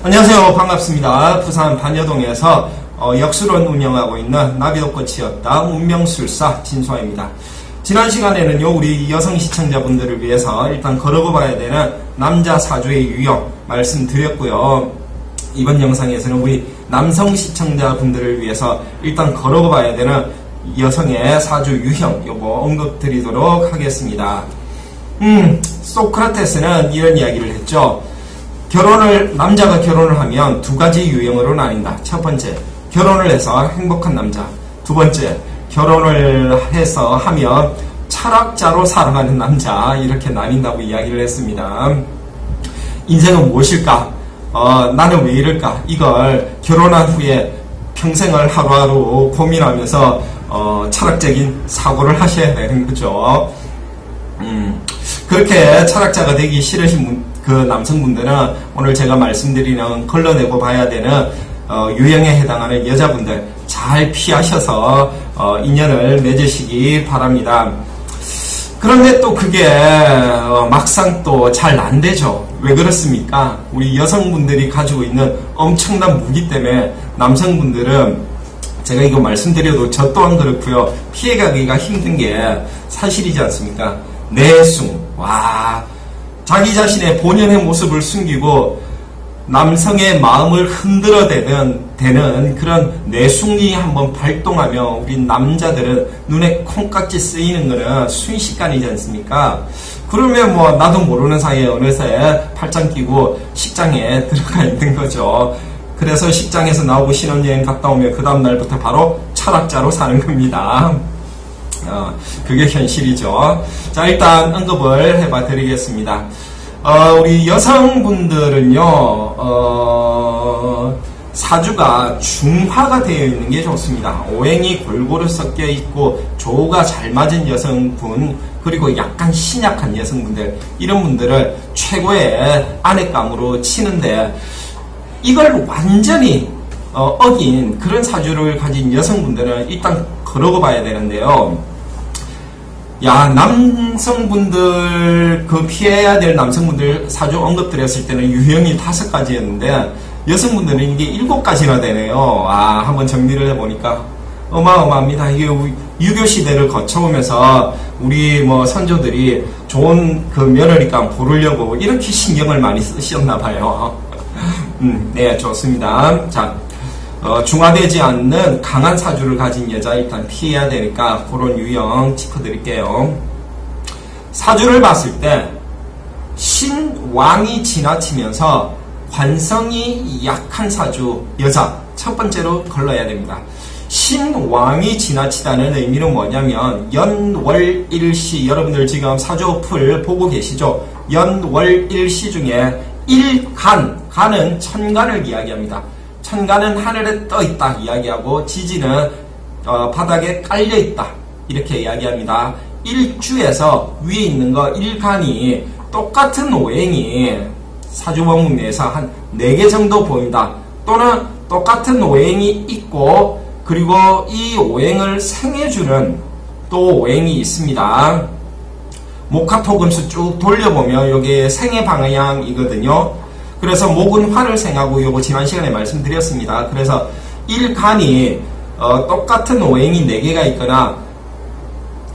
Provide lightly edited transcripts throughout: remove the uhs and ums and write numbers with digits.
안녕하세요. 반갑습니다. 부산 반여동에서 역수론 운영하고 있는 나비도꽃이었다 운명술사 진수아입니다. 지난 시간에는요, 우리 여성 시청자분들을 위해서 일단 걸어고 봐야 되는 남자 사주의 유형 말씀드렸고요. 이번 영상에서는 우리 남성 시청자분들을 위해서 일단 걸어고 봐야 되는 여성의 사주 유형 요거 언급드리도록 하겠습니다. 소크라테스는 이런 이야기를 했죠. 남자가 결혼을 하면 두 가지 유형으로 나뉜다. 첫 번째, 결혼을 해서 행복한 남자. 두 번째, 결혼을 해서 하면 철학자로 살아가는 남자. 이렇게 나뉜다고 이야기를 했습니다. 인생은 무엇일까? 나는 왜 이럴까? 이걸 결혼한 후에 평생을 하루하루 고민하면서 철학적인 사고를 하셔야 되는 거죠. 그렇게 철학자가 되기 싫으신 그 남성분들은 오늘 제가 말씀드리는 걸러내고 봐야 되는 유형에 해당하는 여자분들 잘 피하셔서 인연을 맺으시기 바랍니다. 그런데 또 그게 막상 또 잘 안 되죠. 왜 그렇습니까? 우리 여성분들이 가지고 있는 엄청난 무기 때문에 남성분들은 제가 이거 말씀드려도 저 또한 그렇고요. 피해가기가 힘든 게 사실이지 않습니까? 내숭. 와, 자기 자신의 본연의 모습을 숨기고 남성의 마음을 흔들어대는 그런 내숭이 한번 발동하면 우리 남자들은 눈에 콩깍지 쓰이는 거는 순식간이지 않습니까? 그러면 뭐 나도 모르는 사이에 어느새 팔짱 끼고 식장에 들어가 있는 거죠. 그래서 식장에서 나오고 신혼여행 갔다 오면 그 다음날부터 바로 철학자로 사는 겁니다. 그게 현실이죠. 자, 일단 언급을 해봐 드리겠습니다. 우리 여성분들은요, 사주가 중화가 되어 있는 게 좋습니다. 오행이 골고루 섞여 있고 조우가 잘 맞은 여성분, 그리고 약간 신약한 여성분들, 이런 분들을 최고의 아내감으로 치는데, 이걸 완전히 어긴 그런 사주를 가진 여성분들은 일단 그러고 봐야 되는데요. 야, 남성분들, 피해야 될 남성분들 사주 언급드렸을 때는 유형이 5가지였는데, 여성분들은 이게 7가지나 되네요. 한번 정리를 해보니까 어마어마합니다. 이게 유교 시대를 거쳐오면서 우리 선조들이 좋은 그 며느리감 고르려고 이렇게 신경을 많이 쓰셨나봐요. 네, 좋습니다. 자, 중화되지 않는 강한 사주를 가진 여자 일단 피해야 되니까 그런 유형 짚어드릴게요. 사주를 봤을 때 신왕이 지나치면서 관성이 약한 사주 여자 첫 번째로 걸러야 됩니다. 신왕이 지나치다는 의미는 뭐냐면 연월일시, 여러분들 지금 사주풀 보고 계시죠? 연월일시 중에 일간, 간은 천간을 이야기합니다. 천간은 하늘에 떠 있다 이야기하고 지지는 바닥에 깔려 있다 이렇게 이야기합니다. 일주에서 위에 있는 거 일간이 똑같은 오행이 사주원문 내에서 한 4개 정도 보인다. 또는 똑같은 오행이 있고 그리고 이 오행을 생해주는 또 오행이 있습니다. 목화토금수 쭉 돌려보면 이게 생해 방향이거든요. 그래서 목은 화를 생하고 요거 지난 시간에 말씀드렸습니다. 그래서 일간이 똑같은 오행이 4개가 있거나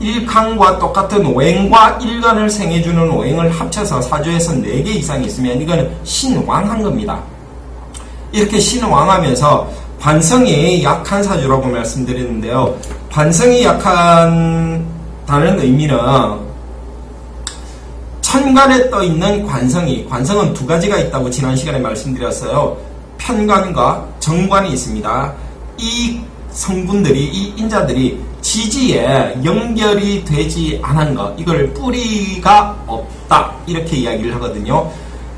일간과 똑같은 오행과 일간을 생해주는 오행을 합쳐서 사주에서 4개 이상이 있으면 이거는 신왕한 겁니다. 이렇게 신왕하면서 관성이 약한 사주라고 말씀드렸는데요. 관성이 약한다는 의미는 천간에 떠있는 관성은 2가지가 있다고 지난 시간에 말씀드렸어요. 편관과 정관이 있습니다. 이 성분들이, 이 인자들이 지지에 연결이 되지 않은 것, 이걸 뿌리가 없다 이렇게 이야기를 하거든요.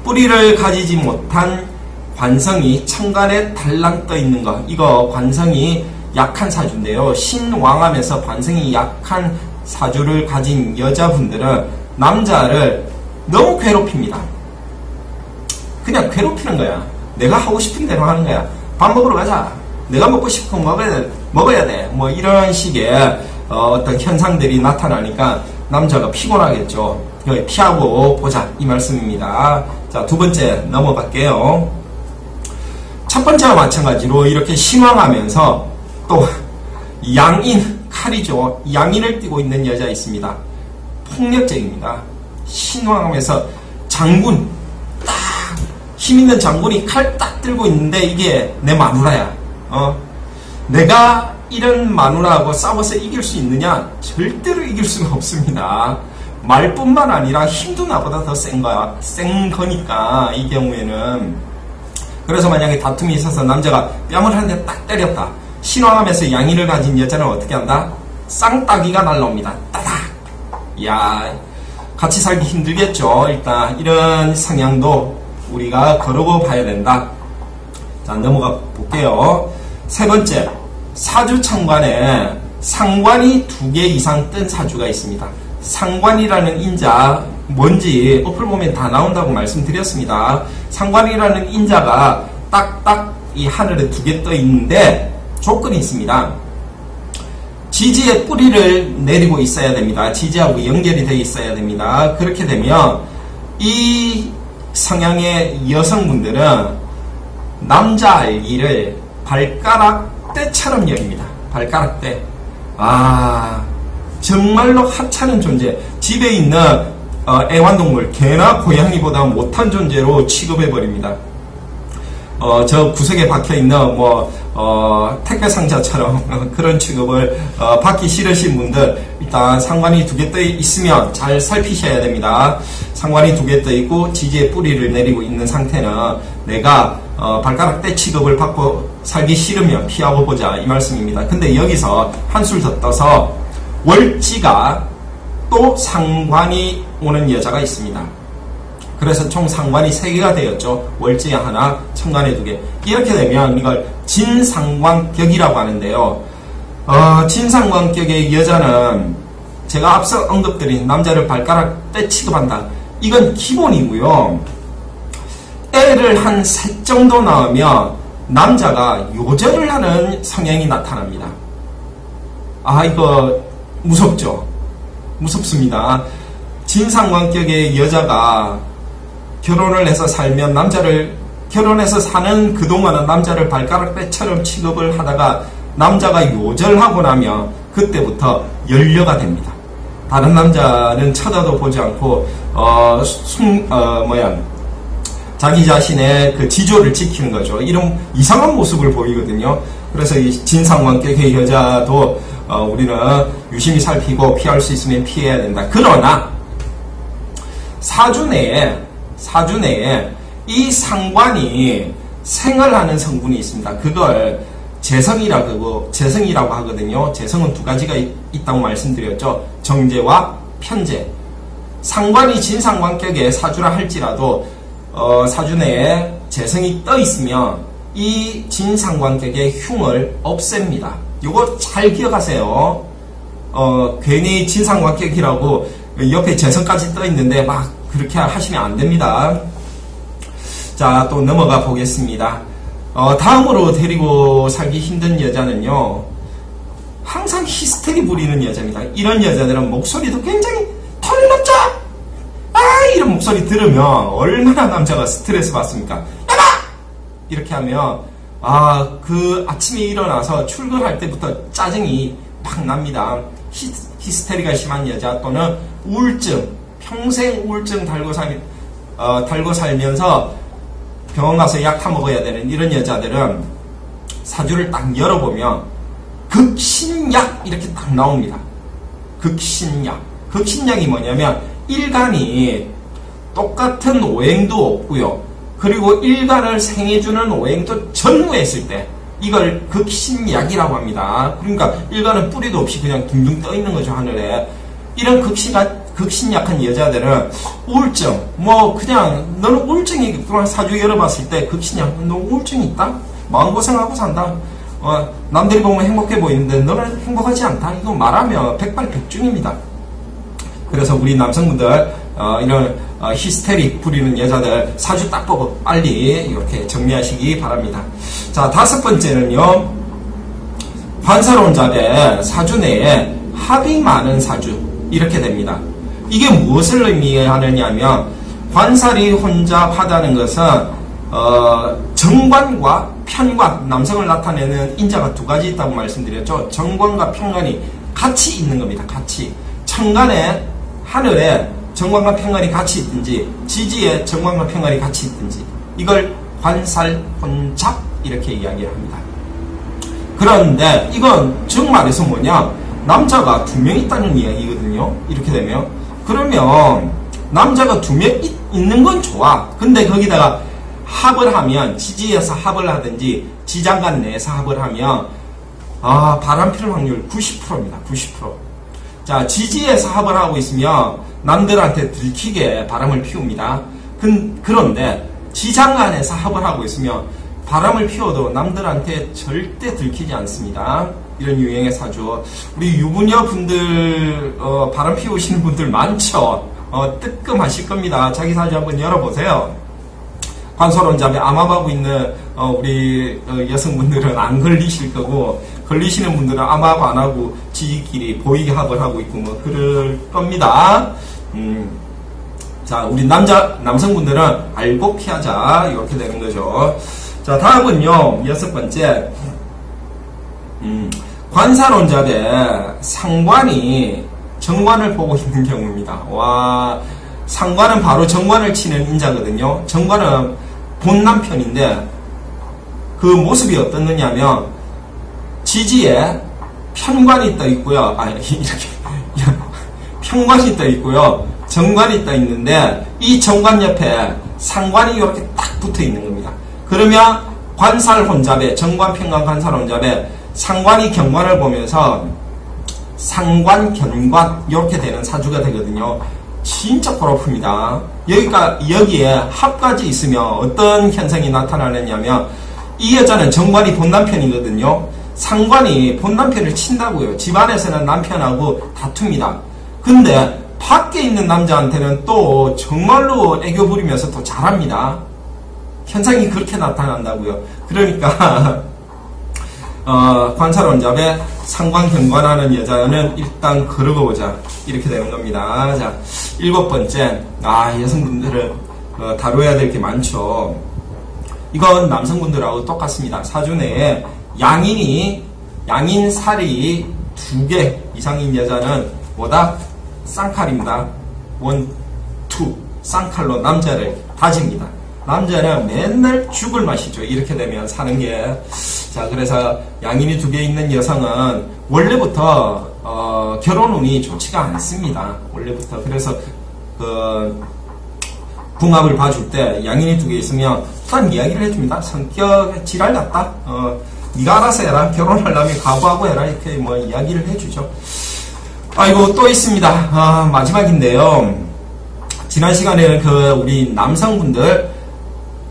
뿌리를 가지지 못한 관성이 천간에 달랑 떠 있는 것, 이거 관성이 약한 사주인데요. 신왕하면서 관성이 약한 사주를 가진 여자분들은 남자를 너무 괴롭힙니다. 그냥 괴롭히는 거야. 내가 하고 싶은 대로 하는 거야. 밥 먹으러 가자. 내가 먹고 싶은 거 먹어야 돼. 뭐 이런 식의 어떤 현상들이 나타나니까 남자가 피곤하겠죠. 피하고 보자 이 말씀입니다. 자, 두 번째 넘어갈게요. 첫 번째와 마찬가지로 이렇게 신왕하면서 또 양인, 칼이죠. 양인을 띠고 있는 여자 있습니다. 폭력적입니다. 신왕하면서 장군, 딱 힘있는 장군이 칼 딱 들고 있는데 이게 내 마누라야. 내가 이런 마누라하고 싸워서 이길 수 있느냐? 절대로 이길 수가 없습니다. 말뿐만 아니라 힘도 나보다 더 센 거니까 이 경우에는. 그래서 만약에 다툼이 있어서 남자가 뺨을 한 대 딱 때렸다. 신왕하면서 양인을 가진 여자는 어떻게 한다? 쌍따기가 날라옵니다. 따닥. 야, 같이 살기 힘들겠죠. 일단 이런 성향도 우리가 거르고 봐야 된다. 자, 넘어가 볼게요. 세 번째, 사주창관에 상관이 2개 이상 뜬 사주가 있습니다. 상관이라는 인자 뭔지 어플 보면 다 나온다고 말씀드렸습니다. 상관이라는 인자가 딱딱 이 하늘에 2개 떠 있는데 조건이 있습니다. 지지의 뿌리를 내리고 있어야 됩니다. 지지하고 연결이 되어 있어야 됩니다. 그렇게 되면 이 성향의 여성분들은 남자 알기를 발가락 때처럼 여깁니다. 발가락 때. 정말로 하찮은 존재. 집에 있는 애완동물, 개나 고양이보다 못한 존재로 취급해버립니다. 저 구석에 박혀있는 택배 상자처럼 그런 취급을 받기 싫으신 분들, 일단 상관이 2개 떠 있으면 잘 살피셔야 됩니다. 상관이 2개 떠 있고 지지의 뿌리를 내리고 있는 상태는 내가 발가락 때 취급을 받고 살기 싫으면 피하고 보자, 이 말씀입니다. 근데 여기서 한술 더 떠서 월지가 또 상관이 오는 여자가 있습니다. 그래서 총 상관이 3개가 되었죠. 월지에 하나, 천간에 2개. 이렇게 되면 이걸 진상관격이라고 하는데요. 진상관격의 여자는 제가 앞서 언급드린 남자를 발가락 때 취급한다. 이건 기본이고요. 애를 한 3 정도 낳으면 남자가 요절을 하는 성향이 나타납니다. 이거 무섭죠? 무섭습니다. 진상관격의 여자가 결혼을 해서 살면 결혼해서 사는 그동안은 남자를 발가락 때처럼 취급을 하다가 남자가 요절하고 나면 그때부터 연려가 됩니다. 다른 남자는 쳐다도 보지 않고 자기 자신의 그 지조를 지키는 거죠. 이런 이상한 모습을 보이거든요. 그래서 이 진상관격의 여자도 우리는 유심히 살피고 피할 수 있으면 피해야 된다. 그러나 사주 내에 이 상관이 생활하는 성분이 있습니다. 그걸 재성이라고 하거든요. 재성은 2가지가 있다고 말씀드렸죠. 정재와 편재. 상관이 진상관격의 사주라 할지라도 사주 내에 재성이 떠 있으면 이 진상관격의 흉을 없앱니다. 요거 잘 기억하세요. 괜히 진상관격이라고 옆에 재성까지 떠 있는데 막 그렇게 하시면 안 됩니다. 자, 또 넘어가 보겠습니다. 다음으로 데리고 살기 힘든 여자는요, 항상 히스테리 부리는 여자입니다. 이런 여자들은 목소리도 굉장히 털 높죠? 이런 목소리 들으면 얼마나 남자가 스트레스 받습니까? 야마! 이렇게 하면 그 아침에 일어나서 출근할 때부터 짜증이 팍 납니다. 히스테리가 심한 여자 또는 우울증, 평생 우울증 달고 살면서 병원 가서 약 타먹어야 되는 이런 여자들은 사주를 딱 열어보면 극신약 이렇게 딱 나옵니다. 극신약이 뭐냐면 일간이 똑같은 오행도 없고요. 그리고 일간을 생해주는 오행도 전무했을 때 이걸 극신약이라고 합니다. 그러니까 일간은 뿌리도 없이 그냥 둥둥 떠 있는 거죠, 하늘에. 이런 극신약한 여자들은 우울증, 그냥 너는 우울증이 있구나. 사주 열어봤을 때 극신약, 너 우울증이 있다? 마음고생하고 산다. 남들이 보면 행복해 보이는데 너는 행복하지 않다. 이거 말하면 백발백중입니다. 그래서 우리 남성분들 이런 히스테리 부리는 여자들 사주 딱 보고 빨리 이렇게 정리하시기 바랍니다. 자, 5번째는요, 관사론자의 사주 내에 합이 많은 사주, 이렇게 됩니다. 이게 무엇을 의미하느냐면 관살이 혼잡하다는 것은 정관과 편관, 남성을 나타내는 인자가 두 가지 있다고 말씀드렸죠. 정관과 편관이 같이 있는 겁니다. 같이. 천간에, 하늘에 정관과 편관이 같이 있든지, 지지에 정관과 편관이 같이 있든지, 이걸 관살혼잡 이렇게 이야기를 합니다. 그런데 이건 즉 말해서 뭐냐, 남자가 2명 있다는 이야기거든요. 이렇게 되면. 그러면 남자가 2명 있는 건 좋아. 근데 거기다가 합을 하면, 지지에서 합을 하든지 지장간 내에서 합을 하면 바람 필 확률 90%입니다. 90%. 자, 지지에서 합을 하고 있으면 남들한테 들키게 바람을 피웁니다. 그런데 지장간에서 합을 하고 있으면 바람을 피워도 남들한테 절대 들키지 않습니다. 이런 유형의 사주. 우리 유부녀 분들 바람 피우시는 분들 많죠. 뜨끔하실 겁니다. 자기 사주 한번 열어보세요. 관솔혼잡에 암합하고 있는 우리 여성분들은 안 걸리실 거고, 걸리시는 분들은 암합 안 하고 지지끼리 보이게 합을 하고 있고 뭐 그럴 겁니다. 자, 우리 남성분들은 알고 피하자, 이렇게 되는 거죠. 자, 다음은요, 6번째. 관살혼잡에 상관이 정관을 보고 있는 경우입니다. 와, 상관은 바로 정관을 치는 인자거든요. 정관은 본 남편인데 그 모습이 어떻느냐면 지지에 편관이 떠 있고요. 이렇게 편관이 떠 있고요. 정관이 떠 있는데 이 정관 옆에 상관이 이렇게 딱 붙어 있는 겁니다. 그러면 관살혼잡에, 정관, 편관, 관살혼잡에 상관이 경관을 보면서 상관, 견관 이렇게 되는 사주가 되거든요. 진짜 고롭습니다. 여기에 합까지 있으면 어떤 현상이 나타나느냐면, 이 여자는 정관이 본남편이거든요. 상관이 본남편을 친다고요. 집안에서는 남편하고 다툽니다. 근데 밖에 있는 남자한테는 또 정말로 애교 부리면서 또 잘합니다. 현상이 그렇게 나타난다고요. 그러니까 관살혼잡에 상관 경관하는 여자는 일단 걸어보자, 이렇게 되는 겁니다. 자, 7번째. 여성분들은 다뤄야 될 게 많죠. 이건 남성분들하고 똑같습니다. 사주 내에 양인살이 2개 이상인 여자는 뭐다? 쌍칼입니다. 1, 2 쌍칼로 남자를 다집니다. 남자는 맨날 죽을 맛이죠. 이렇게 되면 사는 게. 자, 그래서 양인이 2개 있는 여성은 원래부터 결혼운이 좋지가 않습니다. 원래부터. 그래서 궁합을 봐줄 때 양인이 2개 있으면 일단 이야기를 해줍니다. 성격 지랄 같다. 네가 알아서 해라. 결혼하려면 각오하고 해라. 이렇게 뭐 이야기를 해주죠. 아이고, 또 있습니다. 마지막인데요. 지난 시간에는 우리 남성분들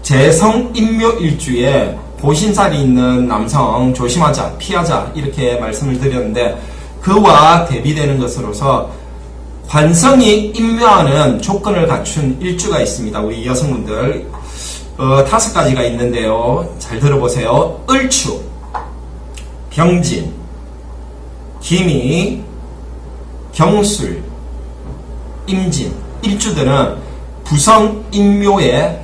재성인묘일주에 보신살이 있는 남성 조심하자, 피하자, 이렇게 말씀을 드렸는데, 그와 대비되는 것으로서 관성이 인묘하는 조건을 갖춘 일주가 있습니다. 우리 여성분들 5가지가 있는데요. 잘 들어보세요. 을추, 병진, 기미, 경술, 임진. 일주들은 부성인묘나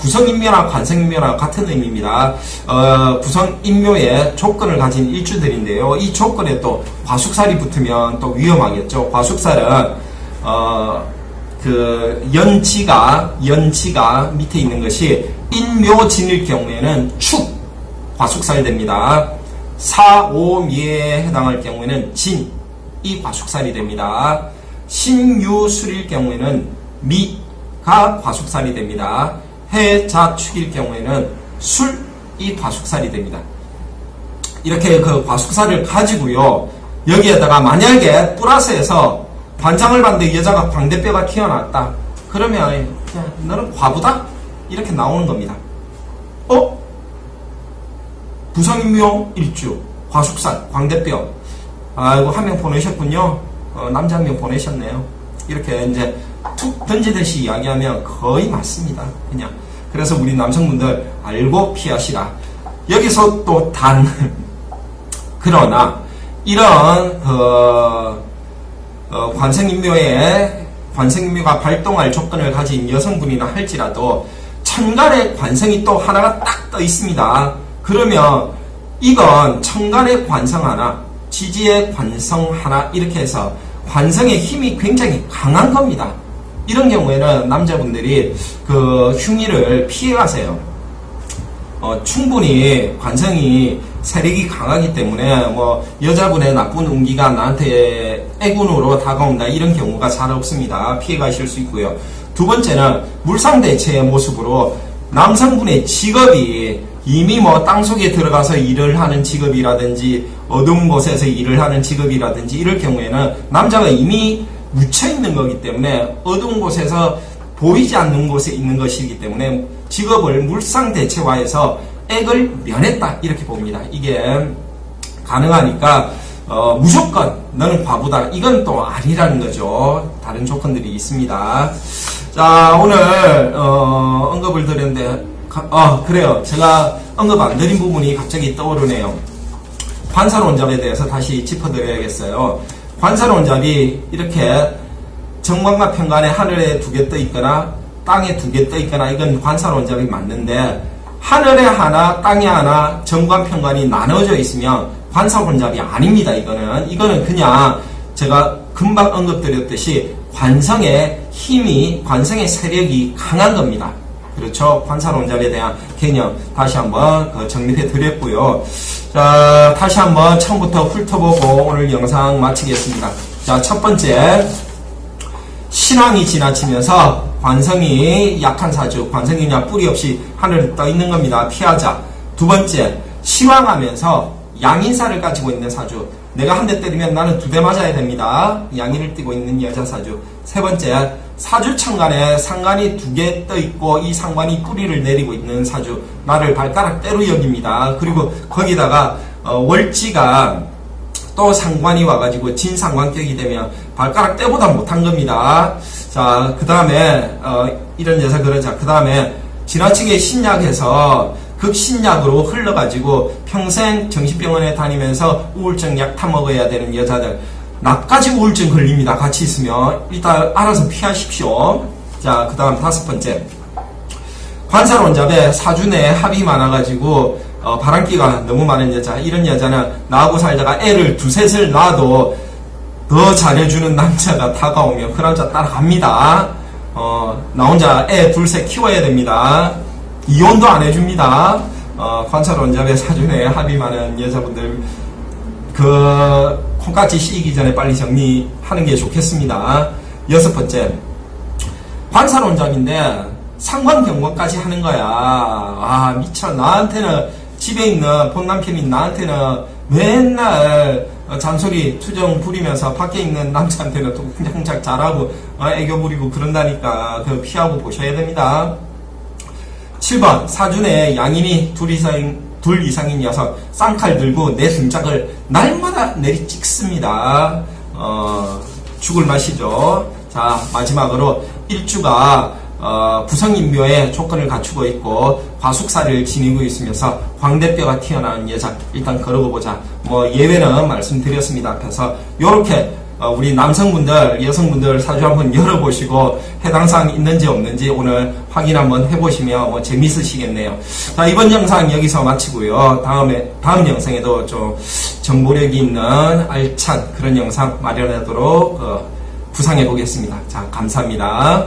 관성인묘나 같은 의미입니다. 부성인묘의 조건을 가진 일주들인데요. 이 조건에 또 과숙살이 붙으면 또 위험하겠죠. 과숙살은 연지가 밑에 있는 것이 인묘진일 경우에는 축 과숙살이 됩니다. 사오미에 해당할 경우에는 진이 과숙살이 됩니다. 신유술일 경우에는 미가 과숙살이 됩니다. 해자축일 경우에는 술이 과숙살이 됩니다. 이렇게 그 과숙살을 가지고요. 여기에다가 만약에 플러스에서 관장을 봤는데 여자가 광대뼈가 튀어나왔다. 그러면 그냥 너는 과부다? 이렇게 나오는 겁니다. 부성인묘 일주, 과숙살, 광대뼈. 아이고, 한 명 보내셨군요. 남자 한 명 보내셨네요. 이렇게 이제 툭 던지듯이 이야기하면 거의 맞습니다. 그냥. 그래서 우리 남성분들 알고 피하시라. 여기서 또 그러나 이런 관성인묘가 발동할 조건을 가진 여성분이나 할지라도 천간에 관성이 또 하나가 딱 떠 있습니다. 그러면 이건 천간의 관성 하나, 지지의 관성 하나 이렇게 해서 관성의 힘이 굉장히 강한 겁니다. 이런 경우에는 남자분들이 그 흉의를 피해가세요. 충분히 관성이 세력이 강하기 때문에 뭐 여자분의 나쁜 운기가 나한테 애군으로 다가온다 이런 경우가 잘 없습니다. 피해가실 수 있고요. 두 번째는 물상대체의 모습으로 남성분의 직업이 이미 뭐 땅속에 들어가서 일을 하는 직업이라든지 어두운 곳에서 일을 하는 직업이라든지 이럴 경우에는 남자가 이미 묻혀있는 거기 때문에 어두운 곳에서 보이지 않는 곳에 있는 것이기 때문에 직업을 물상대체화해서 액을 면했다 이렇게 봅니다. 이게 가능하니까 무조건 너는 과부다 이건 또 아니라는 거죠. 다른 조건들이 있습니다. 자, 오늘 언급을 드렸는데 그래요. 제가 언급 안 드린 부분이 갑자기 떠오르네요. 관사론잡에 대해서 다시 짚어드려야겠어요. 관사론잡이 이렇게 정관과 편관에 하늘에 두 개 떠 있거나 땅에 두 개 떠 있거나 이건 관사론잡이 맞는데 하늘에 하나 땅에 하나 정관 편관이 나눠져 있으면 관사론잡이 아닙니다. 이거는 그냥 제가 금방 언급드렸듯이 관성의 힘이 관성의 세력이 강한 겁니다. 그렇죠. 관사론잡에 대한 개념 다시 한번 정립해 드렸고요. 자, 다시 한번 처음부터 훑어보고 오늘 영상 마치겠습니다. 자, 첫 번째 신왕이 지나치면서 관성이 약한 사주, 관성이 그냥 뿌리 없이 하늘에 떠 있는 겁니다. 피하자. 두 번째, 시왕하면서 양인사를 가지고 있는 사주. 내가 한 대 때리면 나는 두 대 맞아야 됩니다. 양인을 띠고 있는 여자 사주. 세 번째, 사주천간에 상관이 두 개 떠 있고 이 상관이 뿌리를 내리고 있는 사주. 나를 발가락 떼로 여깁니다. 그리고 거기다가 월지가 또 상관이 와가지고 진상관격이 되면 발가락 떼보다 못한 겁니다. 자, 그 다음에 이런 여자 그러자. 그 다음에 지나치게 신약해서 극신약으로 흘러가지고 평생 정신병원에 다니면서 우울증 약 타먹어야 되는 여자들. 나까지 우울증 걸립니다. 같이 있으면 일단 알아서 피하십시오. 자, 그 다음 다섯 번째, 관사론잡에 사주 내에 합이 많아가지고 바람기가 너무 많은 여자. 이런 여자는 나하고 살다가 애를 두셋을 낳아도 더 잘해주는 남자가 다가오면 그 남자 따라갑니다. 나 혼자 애 둘셋 키워야 됩니다. 이혼도 안 해줍니다. 관사론잡에 사주 내에 합이 많은 여자분들 콩깍지 씌기 전에 빨리 정리하는 게 좋겠습니다. 여섯 번째, 관사론잡인데 상관경고까지 하는 거야. 아, 미쳐. 나한테는 집에 있는 본남편인 나한테는 맨날 잔소리 투정 부리면서 밖에 있는 남자한테는 또 그냥 잘하고 애교 부리고 그런다니까 피하고 보셔야 됩니다. 7번, 사주내 양인이 둘 이상인 여성 쌍칼 들고 내 등짝을 날마다 내리 찍습니다. 죽을 맛이죠. 자, 마지막으로 일주가 부성인묘의 조건을 갖추고 있고 과숙사를 지니고 있으면서 광대뼈가 튀어나온 여자 일단 걸어보 보자. 뭐 예외는 말씀드렸습니다. 앞에서 요렇게 우리 남성분들, 여성분들 사주 한번 열어보시고 해당 사항 있는지 없는지 오늘 확인 한번 해보시면 뭐 재밌으시겠네요. 자, 이번 영상 여기서 마치고요. 다음 영상에도 좀 정보력이 있는 알찬 그런 영상 마련하도록 구상해 보겠습니다. 자, 감사합니다.